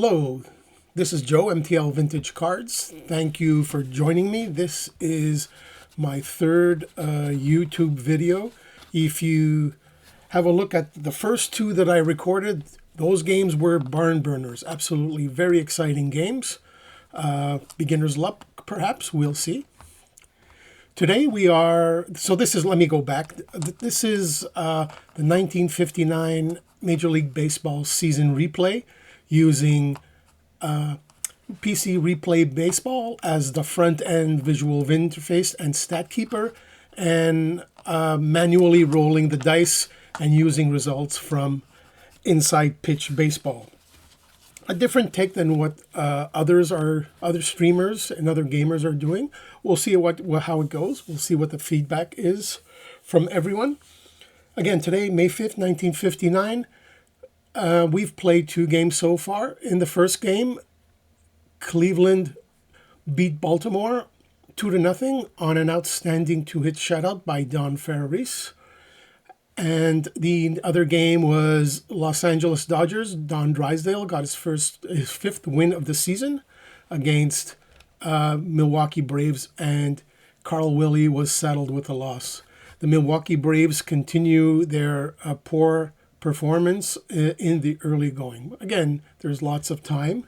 Hello, this is Joe, MTL Vintage Cards. Thank you for joining me. This is my third YouTube video. If you have a look at the first two that I recorded, those games were barn burners. Absolutely very exciting games. Beginner's luck, perhaps, we'll see. Today let me go back. This is the 1959 Major League Baseball season replay using PC Replay Baseball as the front-end visual interface and stat keeper, and manually rolling the dice and using results from Inside Pitch Baseball. A different take than what other streamers and other gamers are doing. We'll see how it goes. We'll see what the feedback is from everyone. Again, today, May 5th, 1959, we've played two games so far. In the first game, Cleveland beat Baltimore 2-0 on an outstanding two-hit shutout by Don Ferris. And the other game was Los Angeles Dodgers. Don Drysdale got his fifth win of the season against Milwaukee Braves, and Carl Willie was saddled with a loss. The Milwaukee Braves continue their poor performance in the early going. Again, there's lots of time.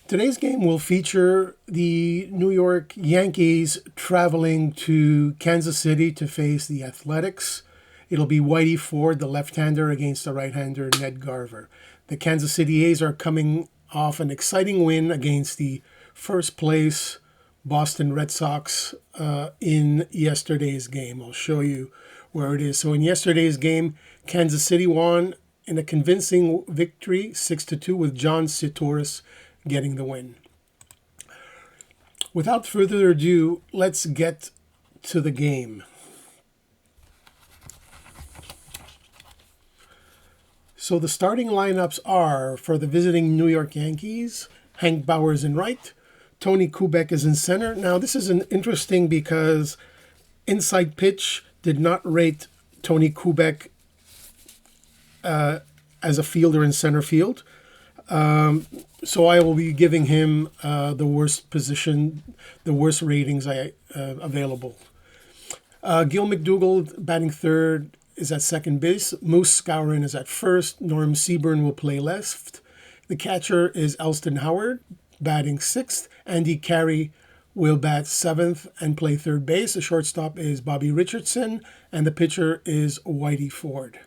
Today's game will feature the New York Yankees traveling to Kansas City to face the Athletics. It'll be Whitey Ford, the left-hander, against the right-hander, Ned Garver. The Kansas City A's are coming off an exciting win against the first-place Boston Red Sox in yesterday's game. I'll show you where it is. So in yesterday's game, Kansas City won in a convincing victory, 6-2, with John Sitoris getting the win. Without further ado, let's get to the game. So the starting lineups are, for the visiting New York Yankees, Hank Bauer is in right, Tony Kubek is in center. Now this is interesting because Inside Pitch did not rate Tony Kubek as a fielder in center field. So I will be giving him the worst position, the worst ratings available. Gil McDougall batting third is at second base. Moose Skowron is at first. Norm Seaburn will play left. The catcher is Elston Howard, batting sixth. Andy Carey will bat seventh and play third base. The shortstop is Bobby Richardson, and the pitcher is Whitey Ford.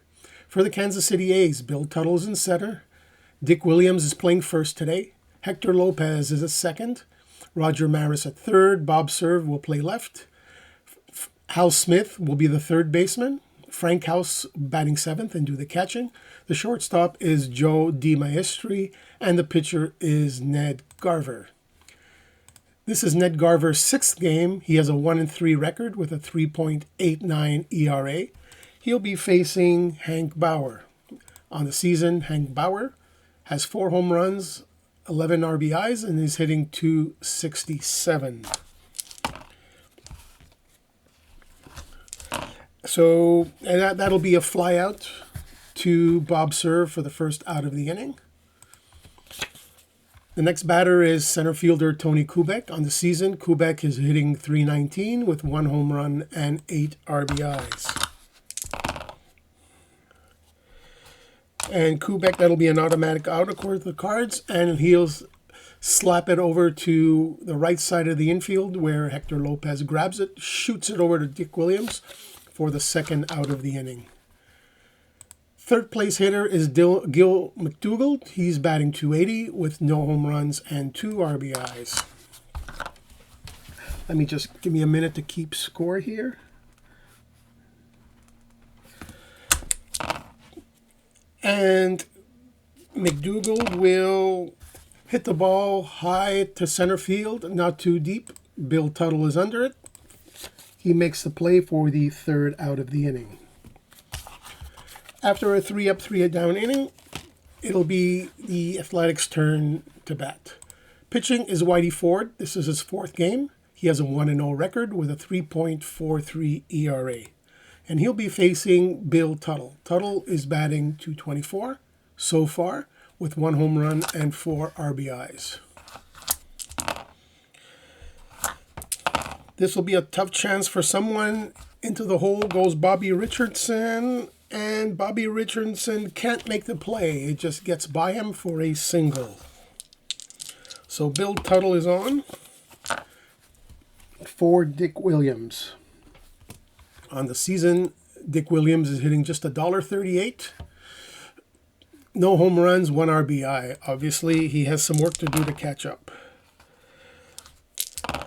For the Kansas City A's, Bill Tuttle is in center. Dick Williams is playing first today. Hector Lopez is at second. Roger Maris at third. Bob Cerv will play left. Hal Smith will be the third baseman. Frank House batting seventh and do the catching. The shortstop is Joe DiMaestri, and the pitcher is Ned Garver. This is Ned Garver's sixth game. He has a 1-3 record with a 3.89 ERA. He'll be facing Hank Bauer. On the season, Hank Bauer has 4 home runs, 11 RBIs, and is hitting .267. So that'll be a fly out to Bob Cerv for the first out of the inning. The next batter is center fielder Tony Kubek. On the season, Kubek is hitting .319 with 1 home run and 8 RBIs. And Kubek, that'll be an automatic out according to the cards, and he'll slap it over to the right side of the infield where Hector Lopez grabs it, shoots it over to Dick Williams for the second out of the inning. Third place hitter is Gil McDougall. He's batting .280 with no home runs and 2 RBIs. Let me just give me a minute to keep score here. And McDougall will hit the ball high to center field, not too deep. Bill Tuttle is under it. He makes the play for the third out of the inning. After a 3-up, 3-down inning, it'll be the Athletics' turn to bat. Pitching is Whitey Ford. This is his fourth game. He has a 1-0 record with a 3.43 ERA. And he'll be facing Bill Tuttle. Tuttle is batting .224 so far with 1 home run and 4 RBIs. This will be a tough chance for someone. Into the hole goes Bobby Richardson, and Bobby Richardson can't make the play. It just gets by him for a single. So Bill Tuttle is on for Dick Williams. On the season, Dick Williams is hitting just $1.38. No home runs, 1 RBI. Obviously, he has some work to do to catch up.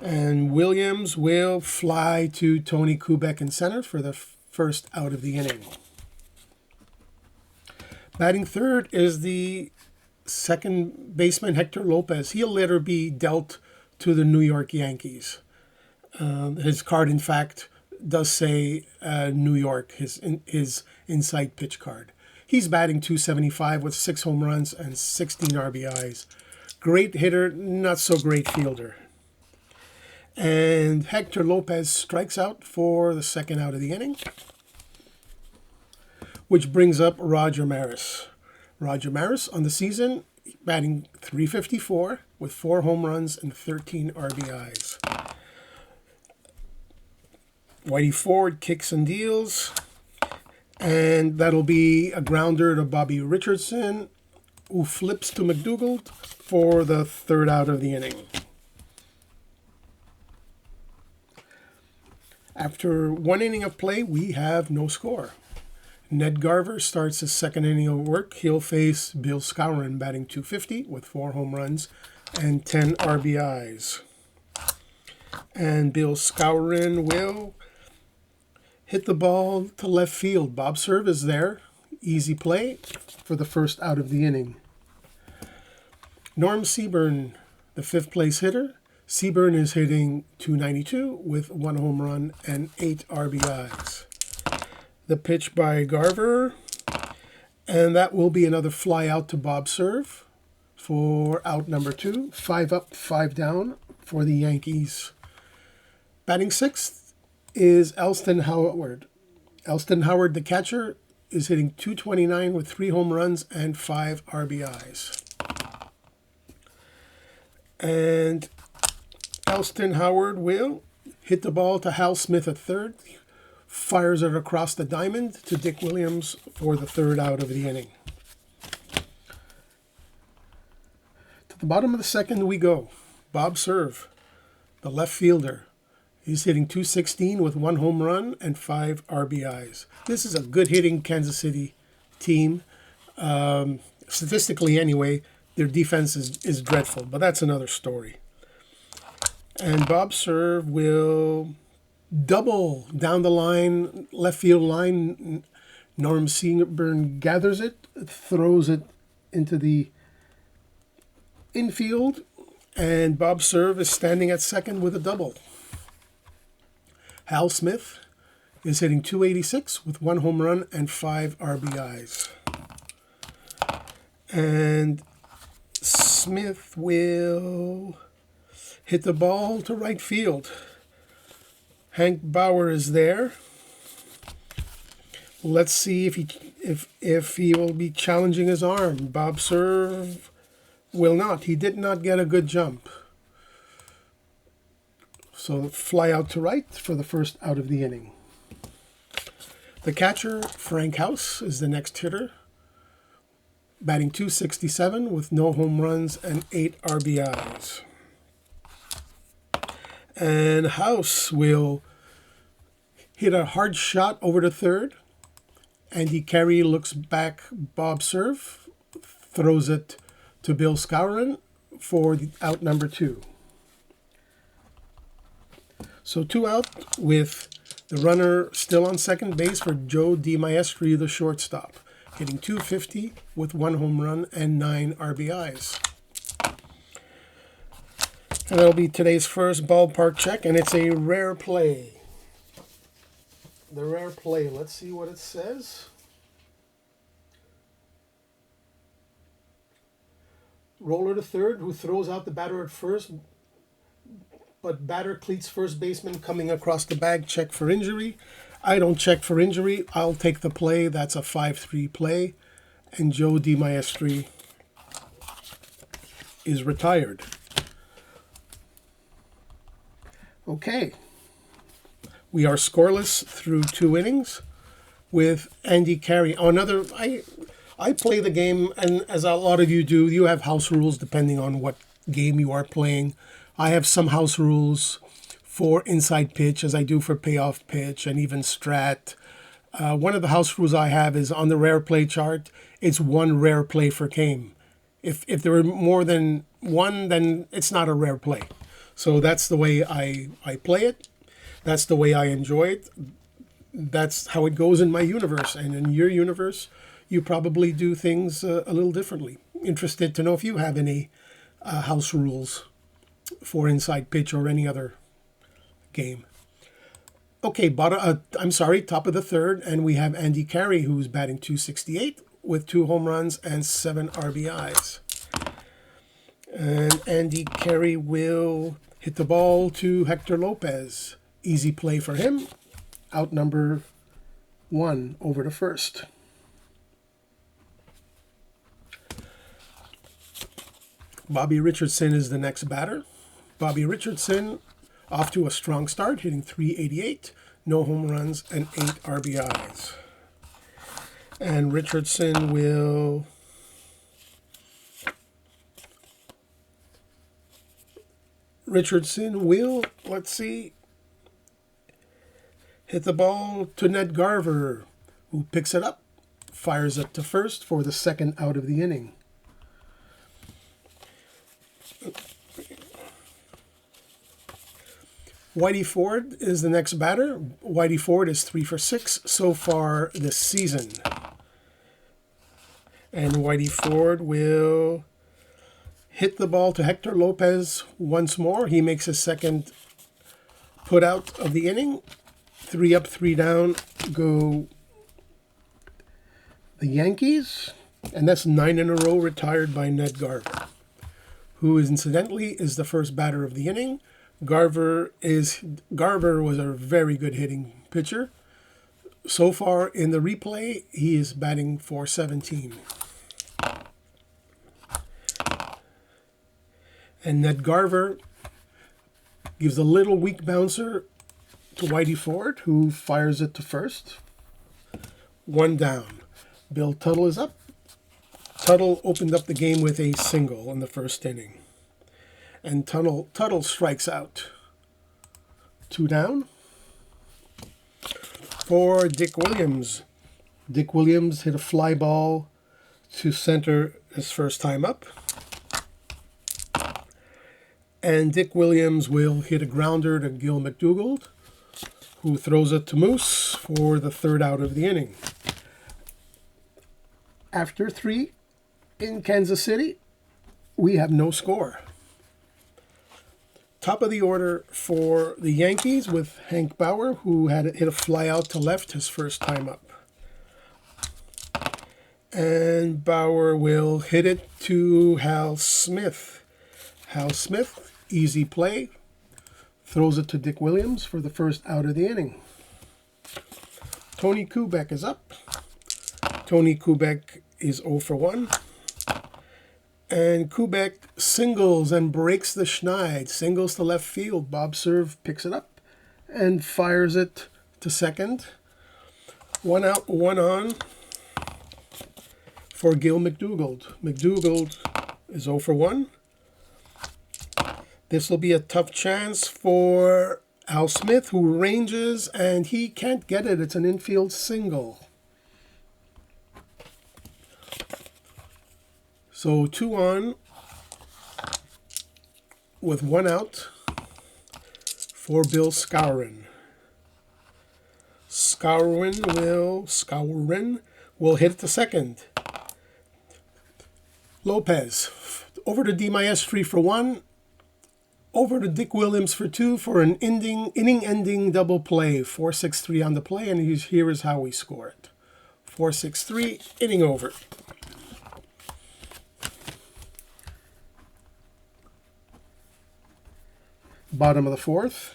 And Williams will fly to Tony Kubek in center for the first out of the inning. Batting third is the second baseman, Hector Lopez. He'll later be dealt to the New York Yankees. His card, in fact, does say New York, his inside pitch card. He's batting .275 with 6 home runs and 16 RBIs. Great hitter, not so great fielder. And Hector Lopez strikes out for the second out of the inning, which brings up Roger Maris. Roger Maris on the season batting .354 with 4 home runs and 13 RBIs. Whitey Ford kicks and deals, and that'll be a grounder to Bobby Richardson, who flips to McDougald for the third out of the inning. After 1 inning of play, we have no score. Ned Garver starts his second inning of work. He'll face Bill Skowron, batting .250 with 4 home runs and 10 RBIs. And Bill Skowron will hit the ball to left field. Bob Cerv is there. Easy play for the first out of the inning. Norm Seaburn, the 5th place hitter. Seaburn is hitting .292 with 1 home run and 8 RBIs. The pitch by Garver, and that will be another fly out to Bob Cerv for out number 2. 5 up, 5 down for the Yankees. Batting 6th is Elston Howard. Elston Howard, the catcher, is hitting .229 with 3 home runs and 5 RBIs. And Elston Howard will hit the ball to Hal Smith at third, fires it across the diamond to Dick Williams for the third out of the inning. To the bottom of the second we go. Bob Cerv, the left fielder. He's hitting .216 with 1 home run and 5 RBIs. This is a good hitting Kansas City team. Statistically anyway, their defense is dreadful, but that's another story. And Bob Cerv will double down the line, left field line. Norm Seaburn gathers it, throws it into the infield, and Bob Cerv is standing at second with a double. Hal Smith is hitting .286 with 1 home run and 5 RBIs. And Smith will hit the ball to right field. Hank Bauer is there. Let's see if he will be challenging his arm. Bob Cerv will not. He did not get a good jump. So fly out to right for the first out of the inning. The catcher, Frank House, is the next hitter, batting .267 with no home runs and 8 RBIs. And House will hit a hard shot over to third. Andy Carey looks back. Bob Cerv throws it to Bill Skowron for the out number 2. So 2 out with the runner still on second base for Joe DiMaestri, the shortstop, hitting .250 with 1 home run and 9 RBIs. And that'll be today's first ballpark check, and it's a rare play. The rare play, let's see what it says. Roller to third, who throws out the batter at first, but batter cleats first baseman coming across the bag, check for injury. I don't check for injury. I'll take the play. That's a 5-3 play. And Joe DiMaestri is retired. Okay. We are scoreless through 2 innings with Andy Carey. Oh, I play the game, and as a lot of you do, you have house rules depending on what game you are playing. I have some house rules for inside pitch, as I do for payoff pitch and even strat. One of the house rules I have is on the rare play chart, it's 1 rare play per game. If there are more than 1, then it's not a rare play. So that's the way I play it. That's the way I enjoy it. That's how it goes in my universe. And in your universe, you probably do things a little differently. Interested to know if you have any house rules for inside pitch or any other game. Okay, top of the third, and we have Andy Carey, who's batting .268 with 2 home runs and 7 RBIs. And Andy Carey will hit the ball to Hector Lopez. Easy play for him. Out number 1 over to first. Bobby Richardson is the next batter. Bobby Richardson off to a strong start, hitting .388, no home runs and 8 RBIs. And Richardson will let's see, hit the ball to Ned Garver, who picks it up, fires it to first for the 2nd out of the inning. Whitey Ford is the next batter. Whitey Ford is 3 for 6 so far this season. And Whitey Ford will hit the ball to Hector Lopez once more. He makes his 2nd put out of the inning. 3 up, 3 down go the Yankees. And that's 9 in a row retired by Ned Garver, who incidentally is the first batter of the inning. Garver was a very good hitting pitcher. So far in the replay, he is batting .417. And Ned Garver gives a little weak bouncer to Whitey Ford, who fires it to first. 1 down. Bill Tuttle is up. Tuttle opened up the game with a single in the first inning. And Tuttle strikes out. 2 down. For Dick Williams. Dick Williams hit a fly ball to center his first time up. And Dick Williams will hit a grounder to Gil McDougald, who throws it to Moose for the 3rd out of the inning. After 3 in Kansas City, we have no score. Top of the order for the Yankees with Hank Bauer, who had hit a fly out to left his first time up. And Bauer will hit it to Hal Smith. Hal Smith, easy play, throws it to Dick Williams for the 1st out of the inning. Tony Kubek is up. Tony Kubek is 0 for 1. And Kubek singles and breaks the schneid. Singles to left field. Bob Cerv picks it up and fires it to second. 1 out, 1 on for Gil McDougald. McDougald is 0 for 1. This will be a tough chance for Al Smith, who ranges, and he can't get it. It's an infield single. So 2 on with 1 out for Bill Skowron. Skowron will hit to second. Lopez over to D-minus 3 for 1. Over to Dick Williams for 2 for an inning-ending double play. 4-6-3 on the play, and here is how we score it. 4-6-3, inning over. Bottom of the 4th.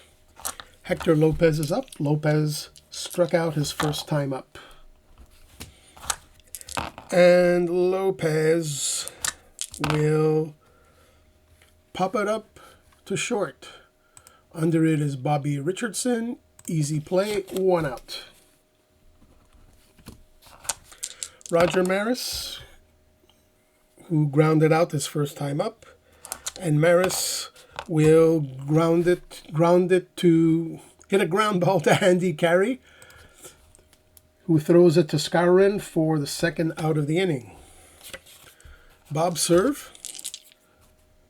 Hector Lopez is up. Lopez struck out his first time up. And Lopez will pop it up to short. Under it is Bobby Richardson. Easy play, 1 out. Roger Maris, who grounded out his first time up, and Maris will ground it to hit a ground ball to Andy Carey, who throws it to Skowron for the 2nd out of the inning. Bob Serve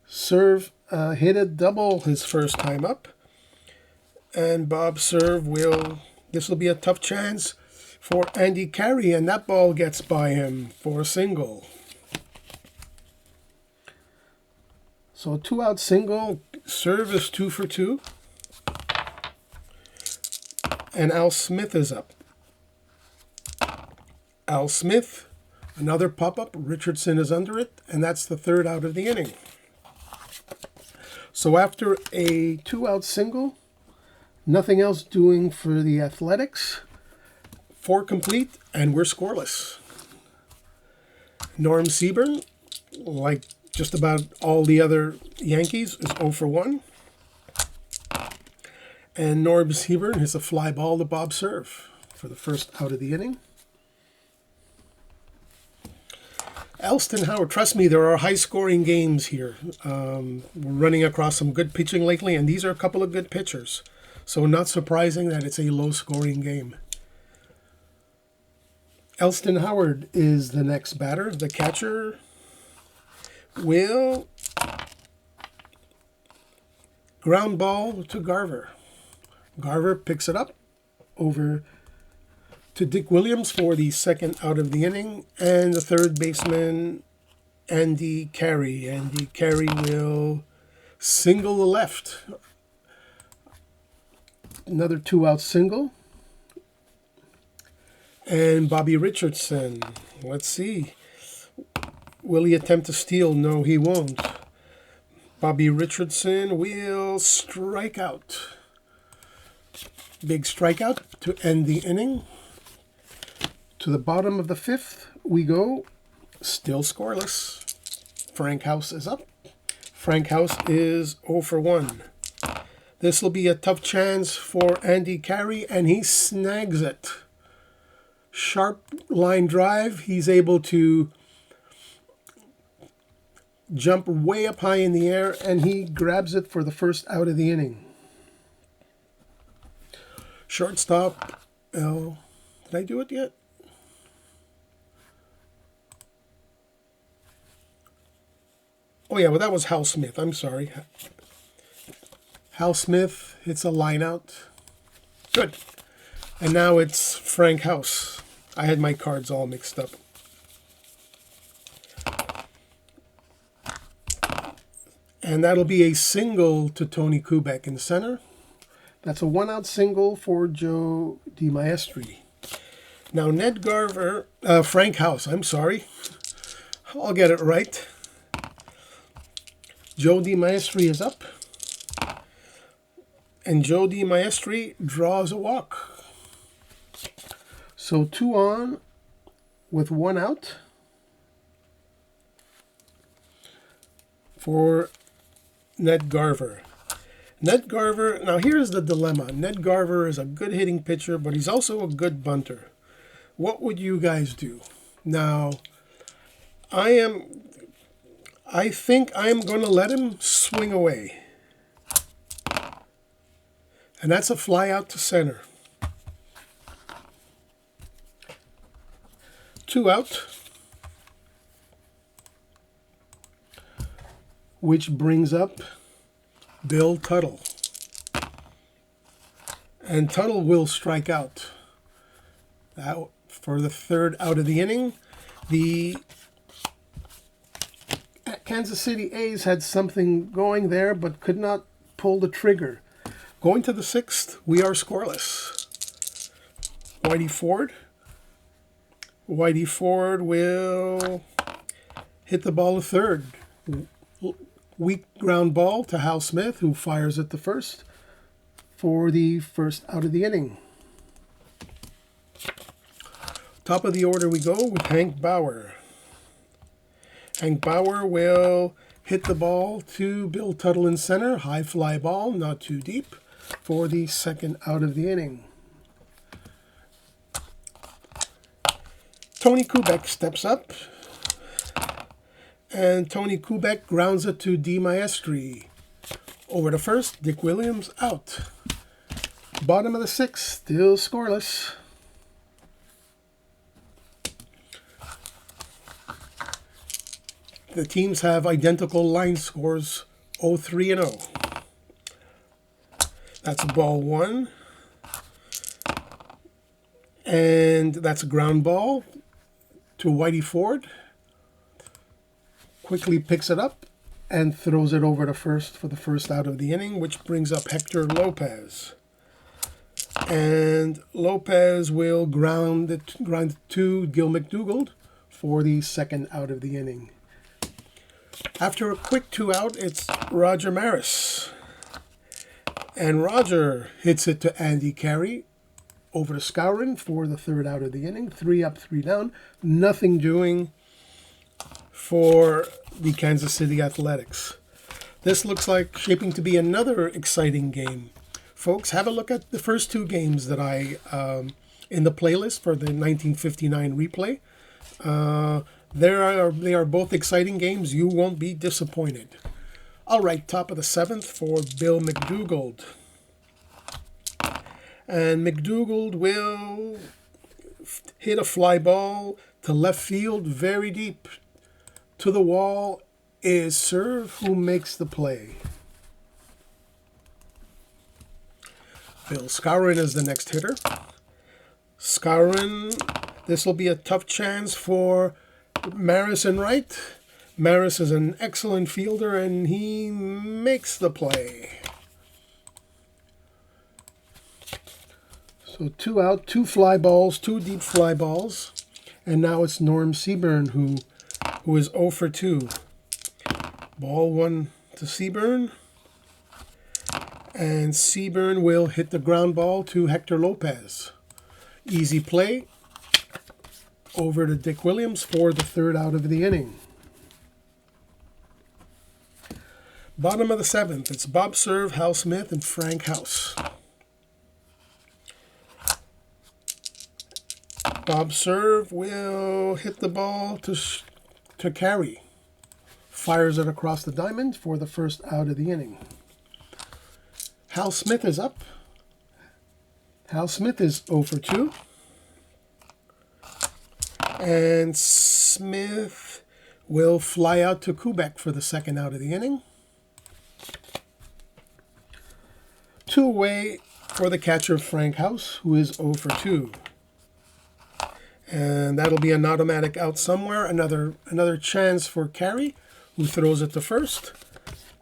hit a double his first time up, and Bob Serve this will be a tough chance for Andy Carey, and that ball gets by him for a single. So a 2-out single. Serve is 2 for 2. And Al Smith is up. Al Smith, another pop-up. Richardson is under it, and that's the 3rd out of the inning. So after a 2-out single, nothing else doing for the Athletics. 4 complete, and we're scoreless. Norm Seaburn, like just about all the other Yankees, is 0 for 1. And Norm Seaburn hits a fly ball to Bob Serve for the 1st out of the inning. Elston Howard, trust me, there are high-scoring games here. We're running across some good pitching lately, and these are a couple of good pitchers. So not surprising that it's a low-scoring game. Elston Howard is the next batter. The catcher will ground ball to Garver. Garver picks it up over to Dick Williams for the 2nd out of the inning, and the 3rd baseman, Andy Carey. Andy Carey will single the left. Another 2-out single. And Bobby Richardson, let's see. Will he attempt to steal? No, he won't. Bobby Richardson will strike out. Big strikeout to end the inning. To the bottom of the 5th we go. Still scoreless. Frank House is up. Frank House is 0 for 1. This will be a tough chance for Andy Carey, and he snags it. Sharp line drive. He's able to jump way up high in the air, and he grabs it for the 1st out of the inning. Shortstop. Did I do it yet? Oh yeah, well that was Hal Smith. I'm sorry. Hal Smith hits a line out. Good. And now it's Frank House. I had my cards all mixed up. And that'll be a single to Tony Kubek in center. That's a 1-out single for Joe DiMaestri. Now Ned Garver, Frank House, I'm sorry. I'll get it right. Joe DiMaestri is up. And Joe DiMaestri draws a walk. So 2 on with 1 out for Ned Garver. Ned Garver, now here's the dilemma. Ned Garver is a good hitting pitcher, but he's also a good bunter. What would you guys do? Now, I think I'm going to let him swing away. And that's a fly out to center. 2 out. Which brings up Bill Tuttle. And Tuttle will strike out. For the 3rd out of the inning. The Kansas City A's had something going there, but could not pull the trigger. Going to the 6th, we are scoreless. Whitey Ford. Whitey Ford will hit the ball to 3rd. Weak ground ball to Hal Smith, who fires it to 1st for the 1st out of the inning. Top of the order we go with Hank Bauer. Hank Bauer will hit the ball to Bill Tuttle in center. High fly ball, not too deep, for the second out of the inning. Tony Kubek steps up, and Tony Kubek grounds it to D. Maestri. Over to first, Dick Williams out. Bottom of the sixth, still scoreless. The teams have identical line scores, 0-3 and 0. That's ball one. And that's a ground ball to Whitey Ford. Quickly picks it up and throws it over to first for the first out of the inning, which brings up Hector Lopez. And Lopez will ground it to Gil McDougald for the second out of the inning. After a quick 2 out, it's Roger Maris. And Roger hits it to Andy Carey over to Skowron for the third out of the inning. 3 up, 3 down. Nothing doing for the Kansas City Athletics. This looks like shaping to be another exciting game. Folks, have a look at the first 2 games that I in the playlist for the 1959 replay. They are both exciting games. You won't be disappointed. All right, top of the 7th for Bill McDougald. And McDougald will hit a fly ball to left field very deep. To the wall is Serve, who makes the play. Bill Skowron is the next hitter. Skowron, this will be a tough chance for Maris and right. Maris is an excellent fielder, and he makes the play. So 2 out, 2 fly balls, 2 deep fly balls. And now it's Norm Seaburn who is 0 for 2. Ball 1 to Seaburn. And Seaburn will hit the ground ball to Hector Lopez. Easy play. Over to Dick Williams for the third out of the inning. Bottom of the 7th, it's Bob Serve, Hal Smith, and Frank House. Bob Serve will hit the ball to Carey. Fires it across the diamond for the first out of the inning. Hal Smith is up. Hal Smith is 0 for 2. And Smith will fly out to Kubek for the second out of the inning. 2 away for the catcher Frank House, who is 0 for 2. And that'll be an automatic out somewhere. Another chance for Carey, who throws it to first.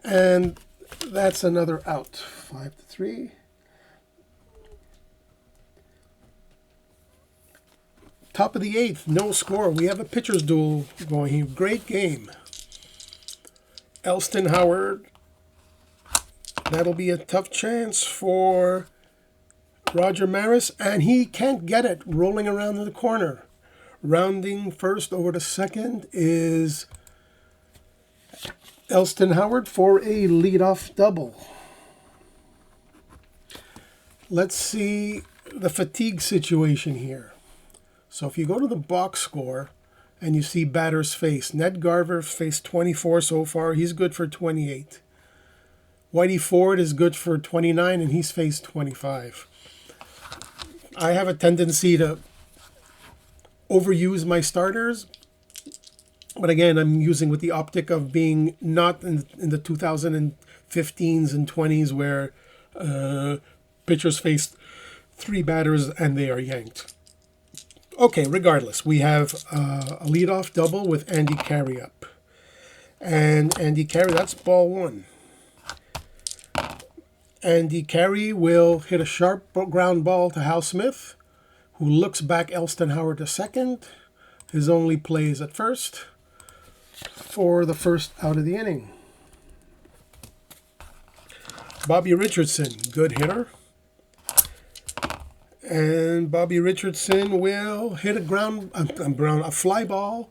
And that's another out. 5-3. Top of the 8th, no score. We have a pitcher's duel going here. Great game. Elston Howard. That'll be a tough chance for Roger Maris, and he can't get it. Rolling around in the corner. Rounding first over to second is Elston Howard for a leadoff double. Let's see the fatigue situation here. So if you go to the box score and you see batters faced, Ned Garver faced 24 so far. He's good for 28. Whitey Ford is good for 29, and he's faced 25. I have a tendency to overuse my starters. But again, I'm using with the optic of being not in the 2015s and 20s where pitchers faced 3 batters and they are yanked. Okay, regardless, we have a leadoff double with Andy Carey up. And Andy Carey, that's ball 1. Andy Carey will hit a sharp ground ball to Hal Smith, who looks back Elston Howard to second. His only play is at first for the first out of the inning. Bobby Richardson, good hitter. And Bobby Richardson will hit a fly ball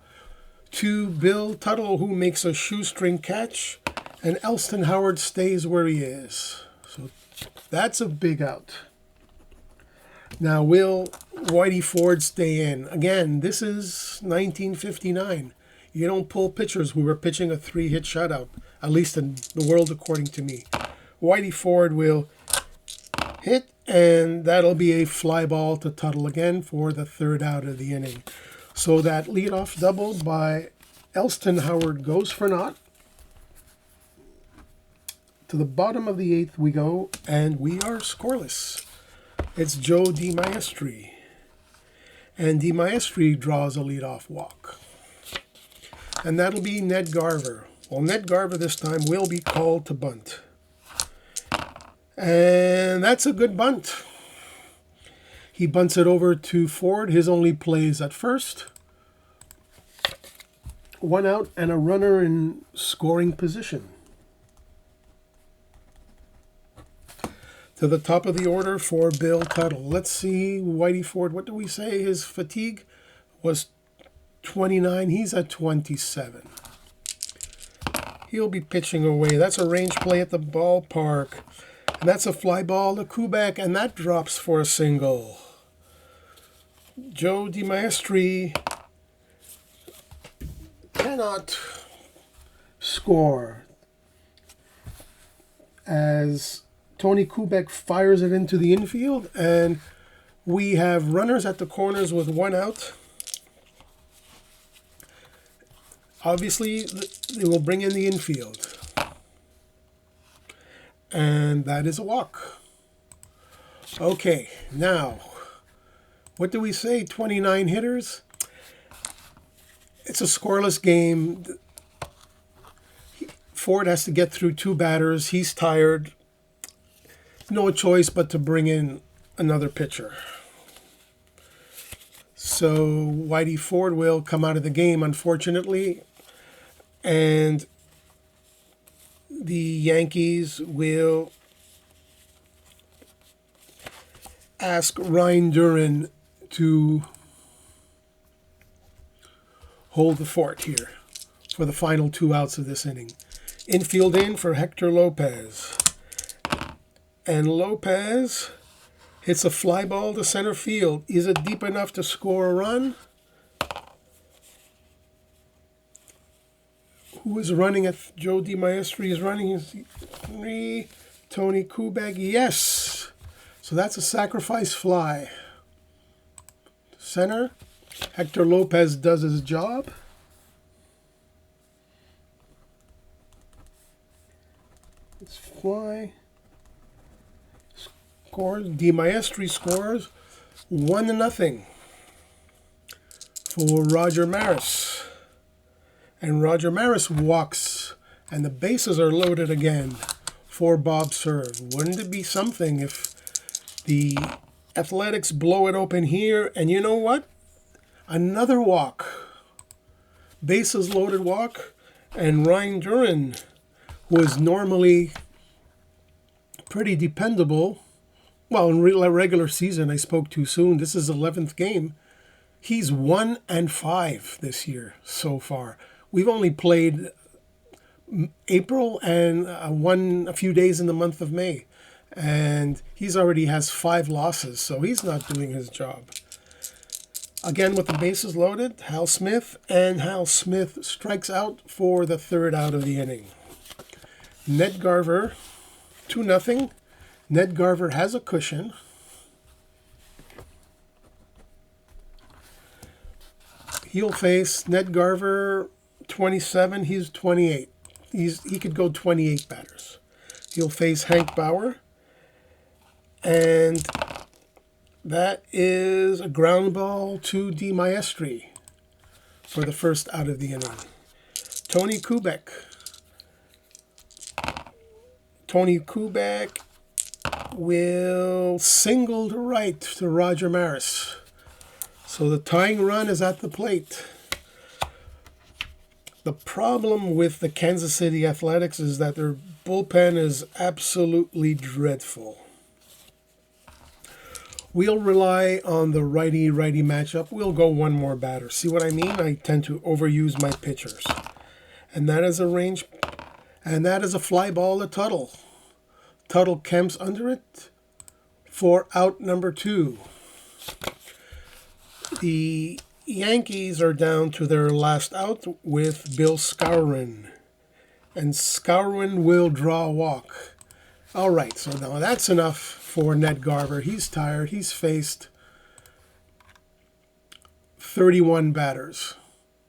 to Bill Tuttle, who makes a shoestring catch, and Elston Howard stays where he is. So that's a big out. Now, will Whitey Ford stay in? Again, this is 1959. You don't pull pitchers who were pitching a 3-hit shutout, at least in the world according to me. Whitey Ford will hit, and that'll be a fly ball to Tuttle again for the 3rd out of the inning. So that leadoff double by Elston Howard goes for naught. To the bottom of the 8th we go, and we are scoreless. It's Joe DiMaestri. And DiMaestri draws a leadoff walk. And that'll be Ned Garver. Well, Ned Garver this time will be called to bunt. And that's a good bunt. He bunts it over to Ford. His only plays at first. 1 out and a runner in scoring position. To the top of the order for Bill Tuttle. Let's see, Whitey Ford, what do we say? His fatigue was 29. He's at 27. He'll be pitching away. That's a range play at the ballpark. And that's a fly ball to Kubek, and that drops for a single. Joe DiMaestri cannot score as Tony Kubek fires it into the infield, and we have runners at the corners with 1 out. Obviously, they will bring in the infield. And that is a walk. Okay, now, what do we say? 29 hitters? It's a scoreless game. Ford has to get through 2 batters. He's tired. No choice but to bring in another pitcher. So Whitey Ford will come out of the game, unfortunately. And the Yankees will ask Ryan Duran to hold the fort here for the final 2 outs of this inning. Infield in for Hector Lopez. And Lopez hits a fly ball to center field. Is it deep enough to score a run? Who is running at Joe DiMaestri is running his 3. Tony Kubek, yes. So that's a sacrifice fly. Center. Hector Lopez does his job. It's fly. Scores. DiMaestri scores 1-0 for Roger Maris. And Roger Maris walks, and the bases are loaded again for Bob Serve. Wouldn't it be something if the Athletics blow it open here? And you know what? Another walk. Bases loaded walk. And Ryan Duran, who is normally pretty dependable. Well, in regular season, I spoke too soon. This is 11th game. He's 1-5 this year so far. We've only played April and a few days in the month of May. And he's already has 5 losses, so he's not doing his job. Again, with the bases loaded, Hal Smith, and Hal Smith strikes out for the 3rd out of the inning. Ned Garver, 2-0. Ned Garver has a cushion. He'll face Ned Garver, 27. He's 28. He could go 28 batters. He'll face Hank Bauer. And that is a ground ball to DiMaestri for the 1st out of the inning. Tony Kubek. Tony Kubek will single to right to Roger Maris. So the tying run is at the plate. The problem with the Kansas City Athletics is that their bullpen is absolutely dreadful. We'll rely on the righty-righty matchup. We'll go one more batter. See what I mean? I tend to overuse my pitchers. And that is a fly ball to Tuttle. Tuttle camps under it for out number 2. The Yankees are down to their last out with Bill Skowron. And Skowron will draw a walk. All right, so now that's enough for Ned Garver. He's tired. He's faced 31 batters,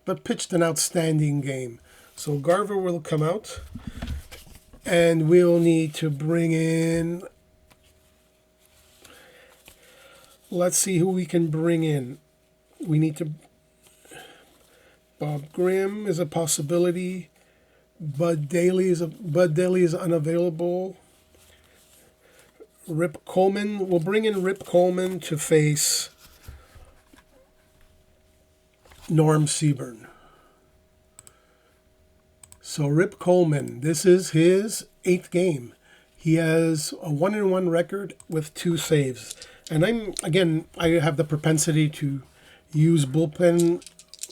but pitched an outstanding game. So Garver will come out, and we'll need to bring in... Let's see who we can bring in. We need to... Bob Grimm is a possibility. Bud Daly is unavailable. Rip Coleman. We'll bring in Rip Coleman to face Norm Seaburn. So Rip Coleman, this is his 8th game. He has a 1-1 record with 2 saves. And I have the propensity to use bullpen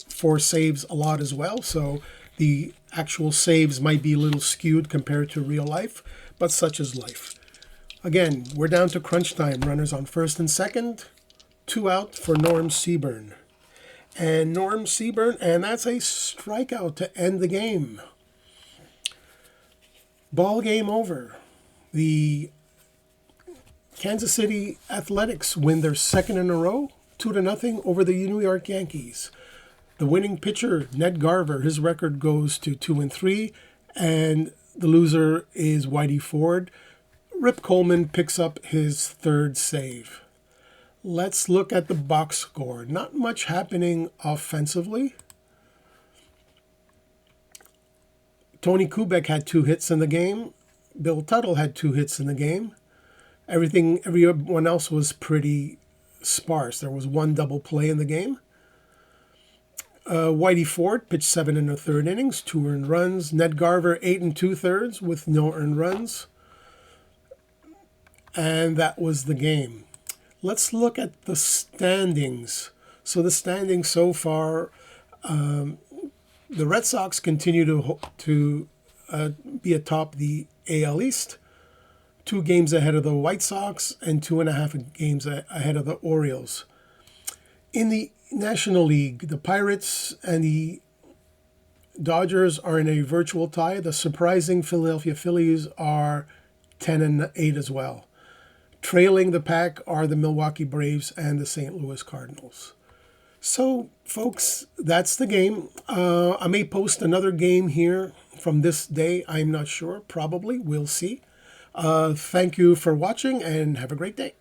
for saves a lot as well. So the actual saves might be a little skewed compared to real life, but such is life. Again, we're down to crunch time. Runners on first and second. 2 out for Norm Seaburn. And Norm Seaburn, and that's a strikeout to end the game. Ball game over. The Kansas City Athletics win their 2nd in a row, 2-0 over the New York Yankees. The winning pitcher, Ned Garver, his record goes to 2-3, and the loser is Whitey Ford. Rip Coleman picks up his 3rd save. Let's look at the box score. Not much happening offensively. Tony Kubek had 2 hits in the game. Bill Tuttle had 2 hits in the game. Everyone else was pretty sparse. There was 1 double play in the game. Whitey Ford pitched 7 1/3 innings, 2 earned runs. Ned Garver 8 2/3 with no earned runs. And that was the game. Let's look at the standings. So the standings so far, the Red Sox continue to be atop the AL East, 2 games ahead of the White Sox and 2.5 games ahead of the Orioles. In the National League, the Pirates and the Dodgers are in a virtual tie. The surprising Philadelphia Phillies are 10-8 as well. Trailing the pack are the Milwaukee Braves and the St. Louis Cardinals. So, folks, that's the game. I may post another game here from this day. I'm not sure. Probably. We'll see. Thank you for watching and have a great day.